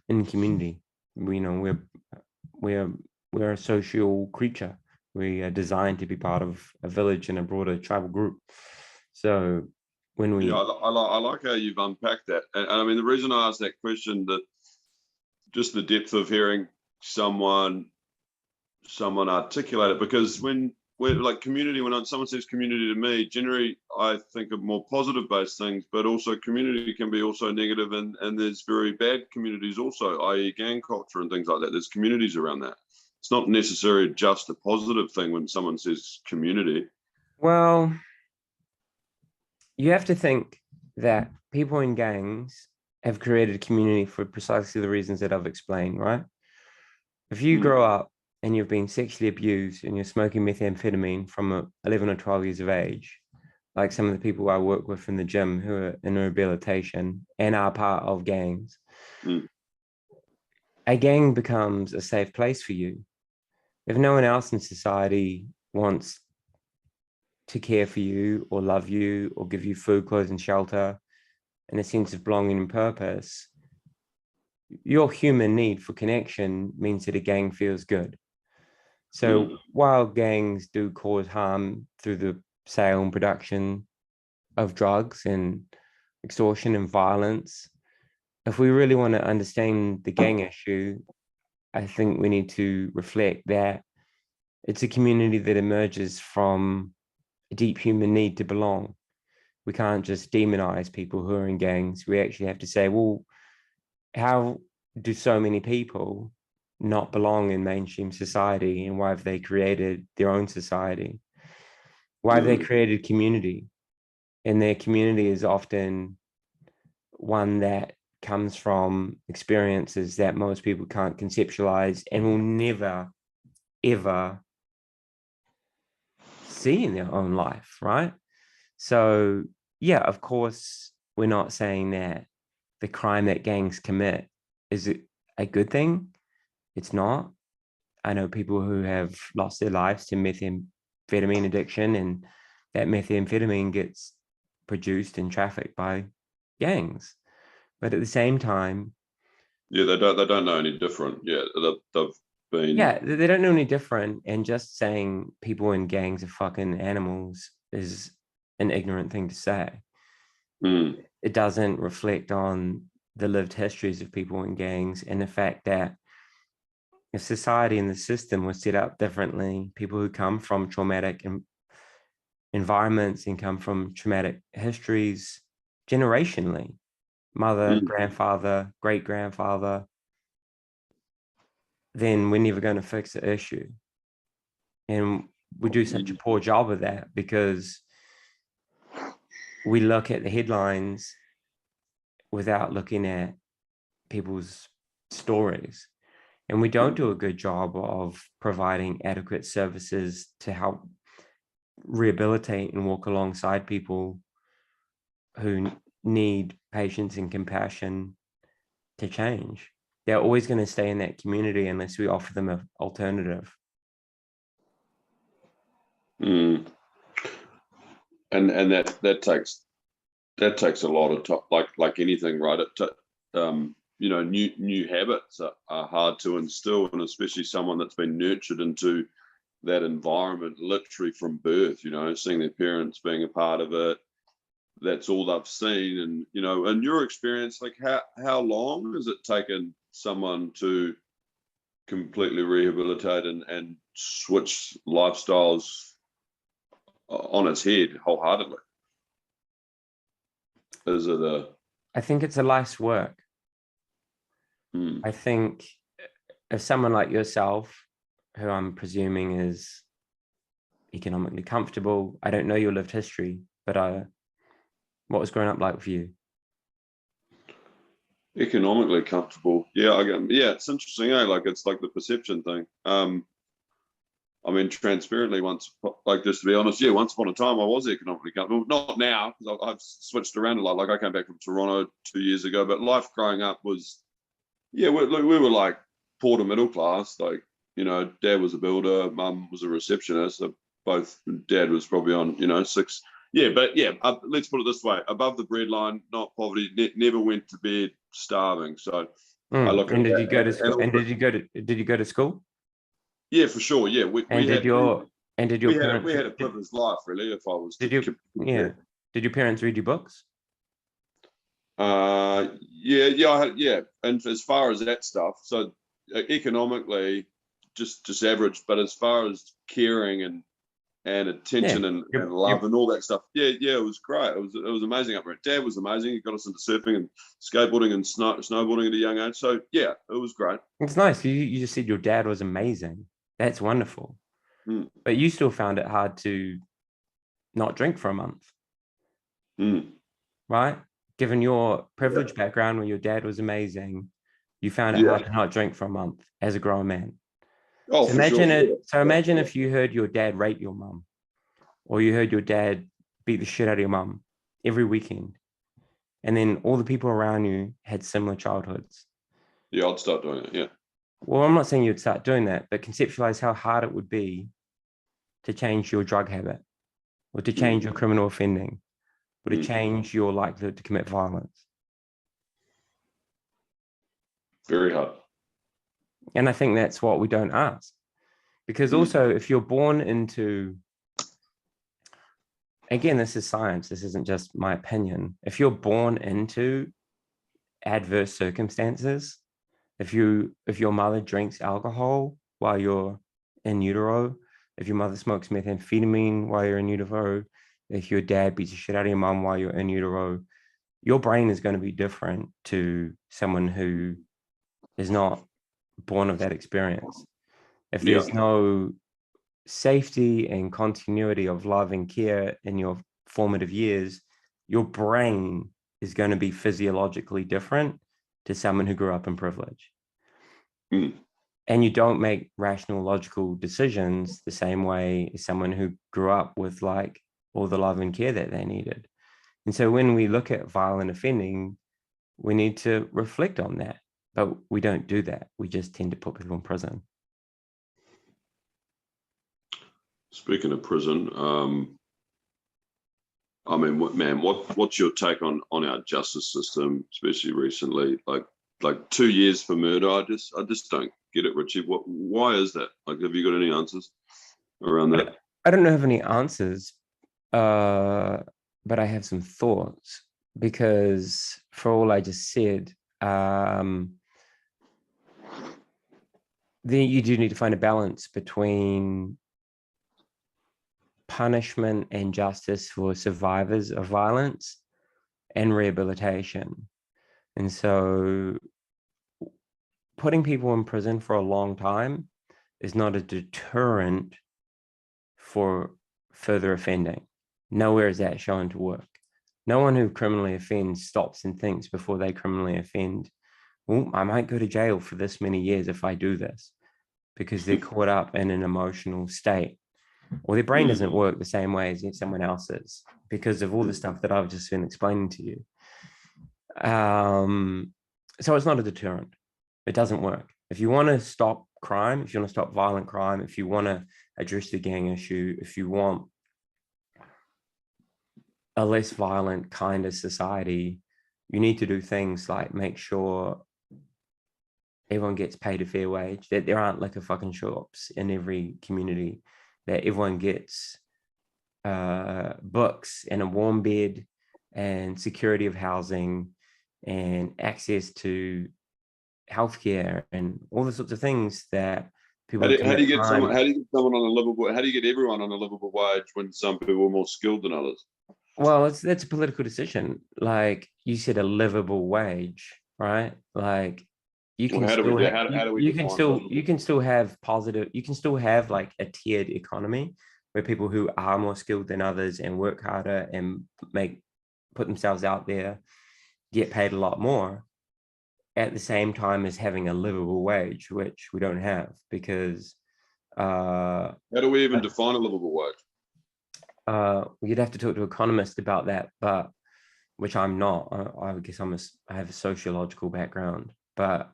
Speaker 2: in community? We're a social creature. We are designed to be part of a village and a broader tribal group. So when we,
Speaker 1: I like how you've unpacked that, and I mean the reason I asked that question, that just the depth of hearing someone articulate it, because when like community, when someone says community to me, generally I think of more positive based things, but also community can be also negative, and there's very bad communities also, i.e. gang culture and things like that. There's communities around that. It's not necessarily just a positive thing when someone says community.
Speaker 2: Well, you have to think that people in gangs have created a community for precisely the reasons that I've explained, right? If you grow up and you've been sexually abused and you're smoking methamphetamine from 11 or 12 years of age, like some of the people I work with in the gym who are in rehabilitation and are part of gangs, a gang becomes a safe place for you. If no one else in society wants to care for you or love you or give you food, clothes, and shelter and a sense of belonging and purpose, your human need for connection means that a gang feels good. So while gangs do cause harm through the sale and production of drugs and extortion and violence, if we really want to understand the gang issue, I think we need to reflect that it's a community that emerges from a deep human need to belong. We can't just demonize people who are in gangs. We actually have to say, well, how do so many people not belong in mainstream society, and why have they created their own society? Why have they created community? And their community is often one that comes from experiences that most people can't conceptualize and will never, ever see in their own life, right? So, yeah, of course, we're not saying that the crime that gangs commit is a good thing. It's not. I know people who have lost their lives to methamphetamine addiction, and that methamphetamine gets produced and trafficked by gangs. But at the same time,
Speaker 1: they don't know any different. They've been,
Speaker 2: they don't know any different. And just saying people in gangs are fucking animals is an ignorant thing to say. It doesn't reflect on the lived histories of people in gangs and the fact that if society and the system was set up differently, people who come from traumatic environments and come from traumatic histories generationally, mother, grandfather, great grandfather, then we're never going to fix the issue. And we do such a poor job of that because we look at the headlines without looking at people's stories. And we don't do a good job of providing adequate services to help rehabilitate and walk alongside people who need patience and compassion to change. They're always going to stay in that community unless we offer them an alternative.
Speaker 1: And that takes a lot of time, like anything, right? New habits are hard to instill, and especially someone that's been nurtured into that environment literally from birth, seeing their parents being a part of it. That's all they've seen. And, in your experience, like how long has it taken someone to completely rehabilitate and switch lifestyles on its head wholeheartedly? Is it
Speaker 2: I think it's a life's work. I think if someone like yourself, who I'm presuming is economically comfortable, I don't know your lived history, but what was growing up like for you?
Speaker 1: Economically comfortable? Yeah, it's interesting, like it's like the perception thing. I mean, transparently, just to be honest, once upon a time I was economically comfortable. Not now, because I've switched around a lot. Like I came back from Toronto 2 years ago, but life growing up was, we were like poor to middle class. Like, dad was a builder, mum was a receptionist. So both, dad was probably on, six. Yeah, but let's put it this way: above the breadline, not poverty. Never went to bed starving. So I look.
Speaker 2: And did you go to school? And did you go to school?
Speaker 1: Yeah, for sure. Yeah, we had a privileged life, really. If I was
Speaker 2: did your parents read you books?
Speaker 1: And as far as that stuff, so economically, just average. But as far as caring and attention and love and all that stuff, it was great. It was amazing up there. Dad was amazing. He got us into surfing and skateboarding and snowboarding at a young age. So it was great.
Speaker 2: It's nice. You just said your dad was amazing. That's wonderful. But you still found it hard to not drink for a month, right? Given your privileged background where your dad was amazing, you found it hard to not drink for a month as a grown man.
Speaker 1: Oh,
Speaker 2: so imagine if you heard your dad rape your mum, or you heard your dad beat the shit out of your mum every weekend, and then all the people around you had similar childhoods.
Speaker 1: Yeah, I'd start doing it, yeah.
Speaker 2: Well, I'm not saying you'd start doing that, but conceptualize how hard it would be to change your drug habit, or to change your criminal offending, or to change your likelihood to commit violence.
Speaker 1: Very hard.
Speaker 2: And I think that's what we don't ask. Because also, if you're born into, again, this is science, this isn't just my opinion. If you're born into adverse circumstances, if your mother drinks alcohol while you're in utero, if your mother smokes methamphetamine while you're in utero, if your dad beats the shit out of your mum while you're in utero, your brain is going to be different to someone who is not born of that experience. If there's no safety and continuity of love and care in your formative years, your brain is going to be physiologically different to someone who grew up in privilege. And you don't make rational, logical decisions the same way as someone who grew up with like all the love and care that they needed. And so when we look at violent offending, we need to reflect on that, but we don't do that. We just tend to put people in prison.
Speaker 1: Speaking of prison, I mean, what's your take on our justice system, especially recently? Like 2 years for murder. I just don't get it, Richie. Why is that? Like, have you got any answers around that?
Speaker 2: I don't have any answers, but I have some thoughts, because for all I just said, you do need to find a balance between punishment and justice for survivors of violence and rehabilitation. And so putting people in prison for a long time is not a deterrent for further offending. Nowhere is that shown to work. No one who criminally offends stops and thinks before they criminally offend, well, I might go to jail for this many years if I do this, because they're caught up in an emotional state. or their brain doesn't work the same way as someone else's because of all the stuff that I've just been explaining to you. So it's not a deterrent. It doesn't work. If you want to stop crime, if you want to stop violent crime, if you want to address the gang issue, if you want a less violent, kinder society, you need to do things like make sure everyone gets paid a fair wage, that there aren't liquor fucking shops in every community, that everyone gets books and a warm bed and security of housing and access to healthcare and all the sorts of things that people
Speaker 1: how do you get someone on a livable, how do you get everyone on a livable wage when some people are more skilled than others?
Speaker 2: Well, that's a political decision. Like you said, a livable wage, right? Like you can
Speaker 1: How do we
Speaker 2: you can still have positive, you can still have like a tiered economy where people who are more skilled than others and work harder and put themselves out there get paid a lot more at the same time as having a livable wage, which we don't have because
Speaker 1: how do we even define a livable wage?
Speaker 2: You'd have to talk to economists about that, but which I'm not. I guess I have a sociological background, but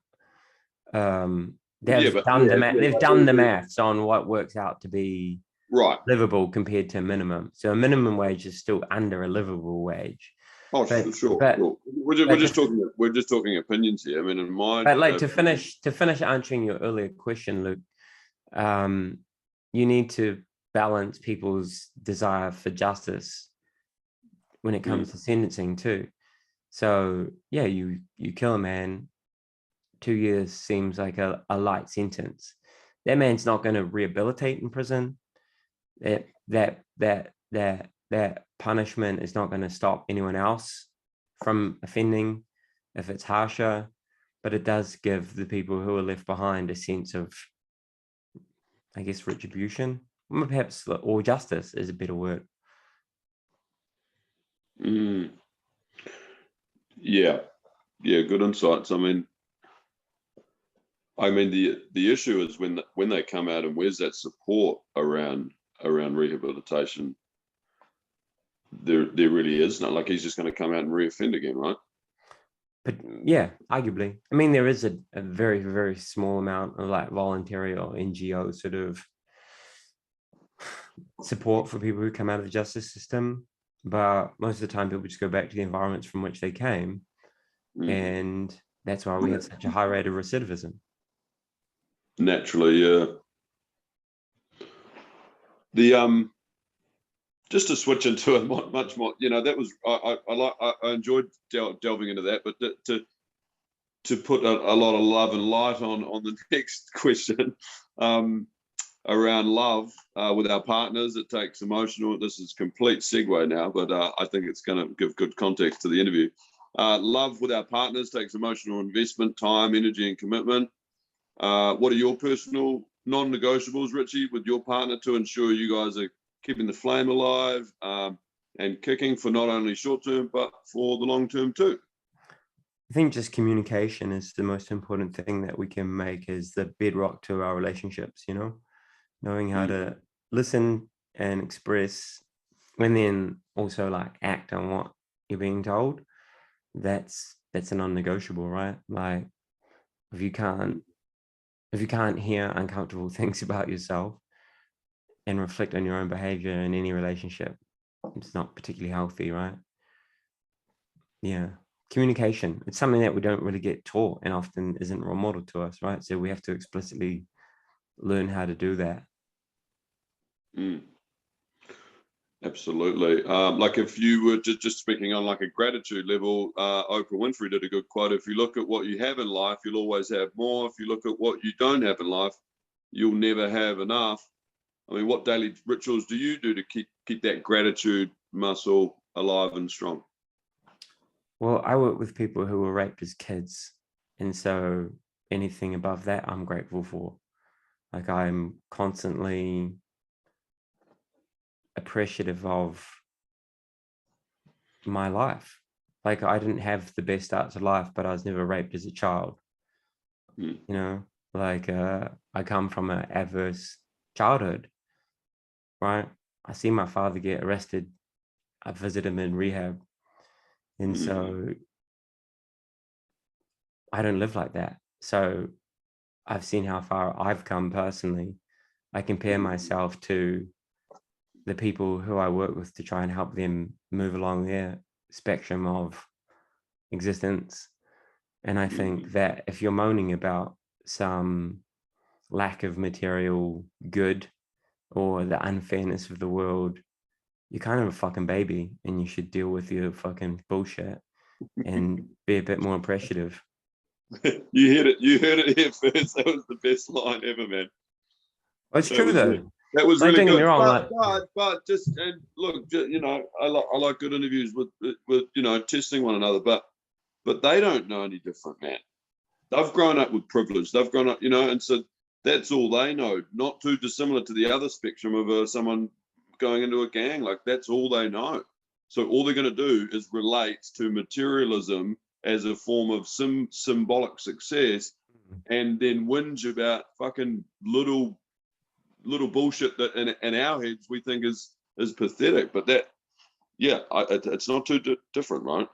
Speaker 2: they've done the maths on what works out to be
Speaker 1: right
Speaker 2: livable compared to minimum. So a minimum wage is still under a livable wage.
Speaker 1: Oh, sure. We're just talking opinions here. I mean, in my
Speaker 2: but like to finish answering your earlier question, Luke, you need to balance people's desire for justice when it comes to sentencing too. So yeah, you kill a man, 2 years seems like a light sentence. That man's not going to rehabilitate in prison. That punishment is not going to stop anyone else from offending if it's harsher, but it does give the people who are left behind a sense of, I guess, retribution, perhaps, or justice is a better word.
Speaker 1: Yeah, good insights. I mean, the issue is when they come out and where's that support around rehabilitation? There really is not. Like he's just going to come out and reoffend again, right?
Speaker 2: But yeah, arguably. I mean, there is a very, very small amount of like voluntary or NGO sort of support for people who come out of the justice system, but most of the time people just go back to the environments from which they came, and that's why we have such a high rate of recidivism.
Speaker 1: Naturally, yeah. The just to switch into a much more, that was I enjoyed delving into that, but to put a lot of love and light on the next question around love with our partners. It takes emotional. This is complete segue now, but I think it's going to give good context to the interview. Love with our partners takes emotional investment, time, energy, and commitment. What are your personal non-negotiables, Richie, with your partner to ensure you guys are keeping the flame alive and kicking for not only short term but for the long term too?
Speaker 2: I think just communication is the most important thing that we can make as the bedrock to our relationships, knowing how to listen and express and then also like act on what you're being told. That's a non-negotiable, right? Like if you can't hear uncomfortable things about yourself and reflect on your own behavior in any relationship, it's not particularly healthy, right? Yeah. Communication, it's something that we don't really get taught and often isn't role modeled to us, right? So we have to explicitly learn how to do that.
Speaker 1: Absolutely. Like if you were just speaking on like a gratitude level, Oprah Winfrey did a good quote. If you look at what you have in life, you'll always have more. If you look at what you don't have in life, you'll never have enough. I mean, what daily rituals do you do to keep that gratitude muscle alive and strong?
Speaker 2: Well, I work with people who were raped as kids. And so anything above that, I'm grateful for. Like I'm constantly appreciative of my life. Like I didn't have the best start to life, but I was never raped as a child. Like I come from an adverse childhood. right? I see my father get arrested. I visit him in rehab. And so I don't live like that. So I've seen how far I've come personally. I compare myself to the people who I work with to try and help them move along their spectrum of existence. And I think that if you're moaning about some lack of material good or the unfairness of the world, you're kind of a fucking baby and you should deal with your fucking bullshit and be a bit more appreciative.
Speaker 1: You heard it here first. That was the best line ever, man.
Speaker 2: Well, it's true though.
Speaker 1: That was
Speaker 2: Like,
Speaker 1: really
Speaker 2: don't get me
Speaker 1: good.
Speaker 2: wrong,
Speaker 1: But just, and look, you know, I like good interviews with you know, testing one another, but they don't know any different, man. They've grown up with privilege. They've grown up, you know, and so that's all they know. Not too dissimilar to the other spectrum of someone going into a gang. Like, that's all they know. So all they're going to do is relate to materialism as a form of symbolic success, and then whinge about fucking little bullshit that in our heads we think is pathetic. But that, yeah, it's not too different, right?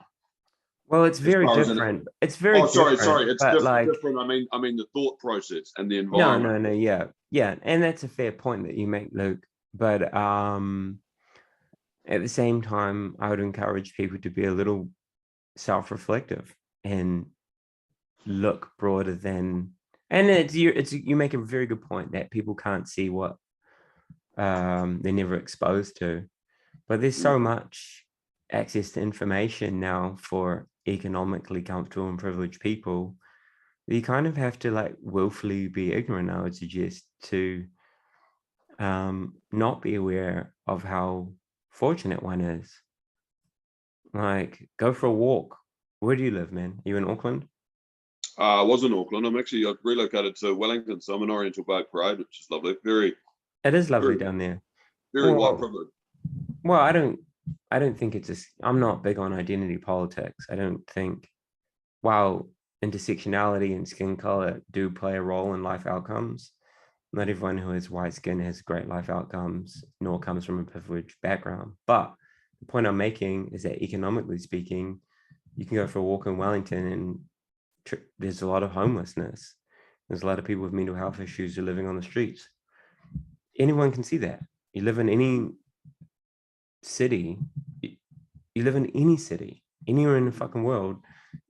Speaker 2: well, it's very different. It's very different.
Speaker 1: Sorry, it's
Speaker 2: but
Speaker 1: different. I mean the thought process and the
Speaker 2: no,
Speaker 1: environment.
Speaker 2: yeah, and that's a fair point that you make, Luke. But at the same time, I would encourage people to be a little self-reflective and look broader than. And you make a very good point that people can't see what they're never exposed to, but there's so much access to information now for economically comfortable and privileged people that you kind of have to like willfully be ignorant, I would suggest, to not be aware of how fortunate one is. Like, go for a walk. Where do you live, man? Are you in Auckland?
Speaker 1: I was in Auckland. I relocated to Wellington, so I'm in Oriental Boat Parade, which is lovely.
Speaker 2: It is lovely
Speaker 1: very,
Speaker 2: down there.
Speaker 1: very white privilege.
Speaker 2: Well, I don't think I'm not big on identity politics. I don't think, while intersectionality and skin color do play a role in life outcomes, not everyone who has white skin has great life outcomes, nor comes from a privileged background. But the point I'm making is that economically speaking, you can go for a walk in Wellington and there's a lot of homelessness. There's a lot of people with mental health issues who are living on the streets. Anyone can see that. You live in any city, you live in any city, anywhere in the fucking world,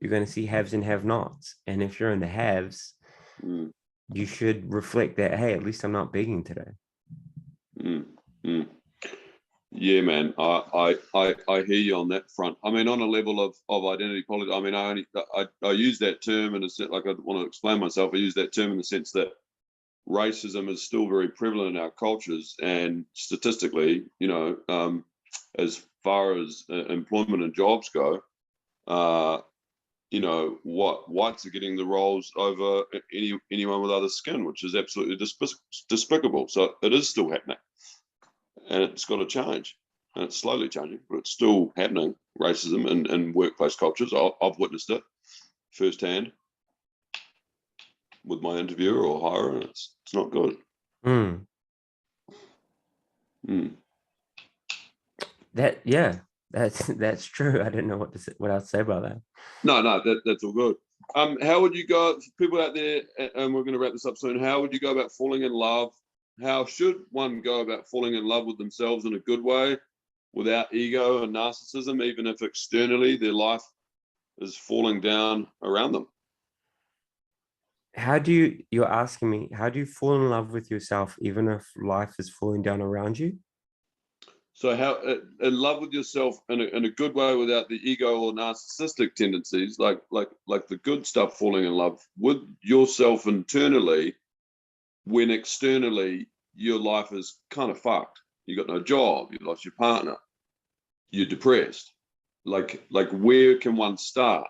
Speaker 2: you're going to see haves and have-nots. And if you're in the haves, you should reflect that, hey, at least I'm not begging today.
Speaker 1: Yeah, man, I hear you on that front. I mean, on a level of identity politics, I mean, I use that term in a sense, like, I want to explain myself. I use that term in the sense that racism is still very prevalent in our cultures, and statistically, you know, as far as employment and jobs go, you know, whites are getting the roles over anyone with other skin, which is absolutely despicable. So it is still happening, and it's got to change, and it's slowly changing, but it's still happening. Racism in workplace cultures, I've witnessed it firsthand with my interviewer or hirer, and it's not good.
Speaker 2: That's true. I didn't know what else to say about that.
Speaker 1: No, that's all good. How would you go, people out there, and we're going to wrap this up soon, how would you go about falling in love? How should one go about falling in love with themselves in a good way, without ego and narcissism, even if externally their life is falling down around them?
Speaker 2: You're asking me, how do you fall in love with yourself even if life is falling down around you?
Speaker 1: So how in love with yourself in a good way, without the ego or narcissistic tendencies, like the good stuff, falling in love with yourself internally, when externally your life is kind of fucked. You got no job, you lost your partner, you're depressed. Like where can one start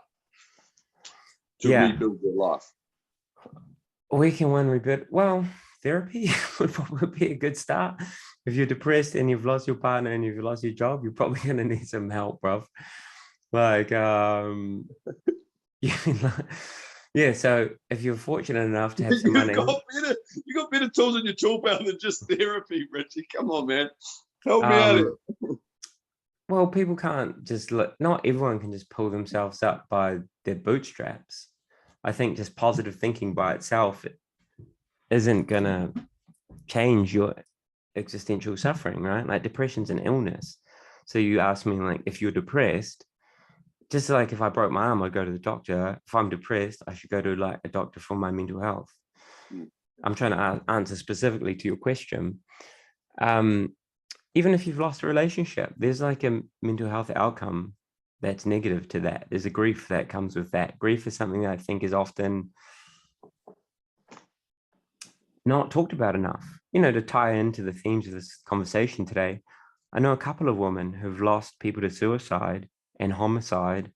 Speaker 1: to rebuild their life?
Speaker 2: Where can one rebuild? Well, therapy would probably be a good start. If you're depressed and you've lost your partner and you've lost your job, you're probably gonna need some help, bro. Like, yeah. So if you're fortunate enough to have some money,
Speaker 1: you got better tools in your tool belt than just therapy, Richie. Come on, man. Help me out here.
Speaker 2: Well, people can't just look, not everyone can just pull themselves up by their bootstraps. I think just positive thinking by itself isn't going to change your existential suffering, right? Like depression's an illness. So you ask me, like, if you're depressed, just like if I broke my arm, I'd go to the doctor. If I'm depressed, I should go to like a doctor for my mental health. I'm trying to answer specifically to your question. Even if you've lost a relationship, there's like a mental health outcome that's negative to that. There's a grief that comes with that. Grief is something that I think is often not talked about enough. You know, to tie into the themes of this conversation today, I know a couple of women who've lost people to suicide and homicide,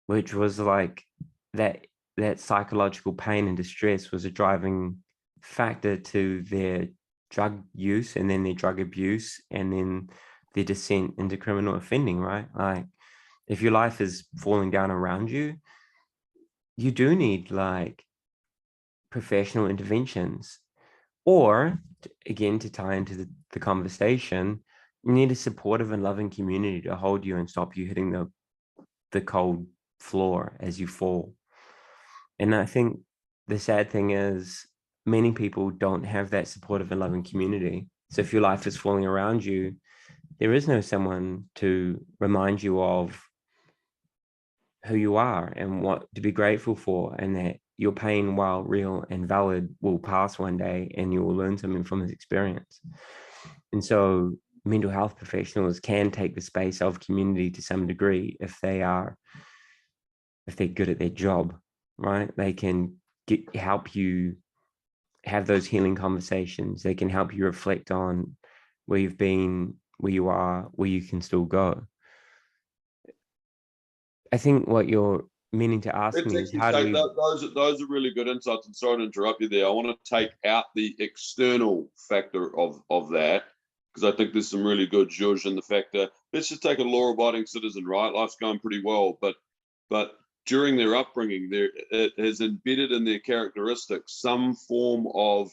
Speaker 2: which was like that psychological pain and distress was a driving factor to their drug use and then their drug abuse and then their descent into criminal offending, right? Like if your life is falling down around you, you do need like professional interventions. Or again, to tie into the conversation, you need a supportive and loving community to hold you and stop you hitting the cold floor as you fall. And I think the sad thing is many people don't have that supportive and loving community. So if your life is falling around you, there is no someone to remind you of who you are and what to be grateful for, and that your pain, while real and valid, will pass one day and you will learn something from this experience. And so mental health professionals can take the space of community to some degree if they're good at their job, right? They can help you have those healing conversations. They can help you reflect on where you've been, where you are, where you can still go. I think what you're meaning to ask me is how do we...
Speaker 1: Those are really good insights, and sorry to interrupt you there. I want to take out the external factor of that, because I think there's some really good zhuzh in the fact that let's just take a law-abiding citizen, right? Life's going pretty well, but during their upbringing, it has embedded in their characteristics some form of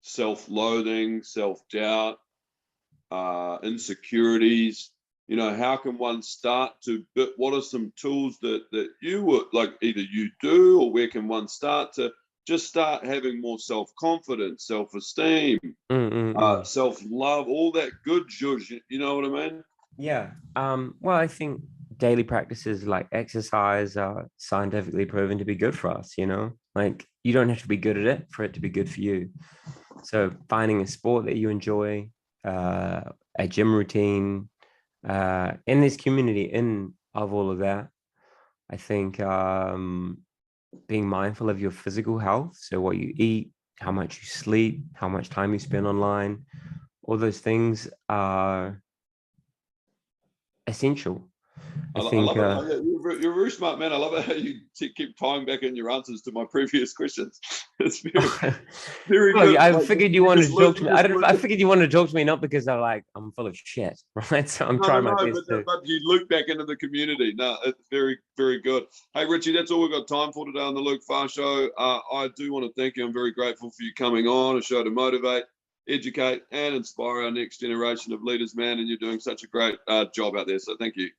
Speaker 1: self-loathing, self-doubt, insecurities. You know, how can one start to, but what are some tools that you would like either you do, or where can one start to just start having more self-confidence, self-esteem, self-love, all that good zhuzh, you know what I mean?
Speaker 2: Yeah. Well, I think daily practices like exercise are scientifically proven to be good for us, you know? Like you don't have to be good at it for it to be good for you. So finding a sport that you enjoy, a gym routine, in this community of all of that, I think being mindful of your physical health, so what you eat, how much you sleep, how much time you spend online, all those things are essential. I think
Speaker 1: love it. You're a very smart man. I love it how you keep tying back in your answers to my previous questions. It's very
Speaker 2: well,
Speaker 1: good.
Speaker 2: I figured you wanted to talk to me. I figured you wanted to talk to me not because I'm full of shit, right? So I'm trying my best
Speaker 1: but you look back into the community. No, it's very, very good. Hey, Richie, that's all we've got time for today on the Luke Farr Show. I do want to thank you. I'm very grateful for you coming on, a show to motivate, educate, and inspire our next generation of leaders, man. And you're doing such a great job out there. So thank you.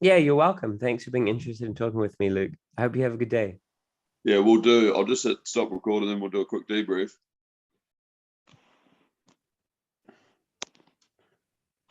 Speaker 2: Yeah, you're welcome. Thanks for being interested in talking with me, Luke. I hope you have a good day.
Speaker 1: Yeah, we'll do. I'll just hit stop recording, then we'll do a quick debrief.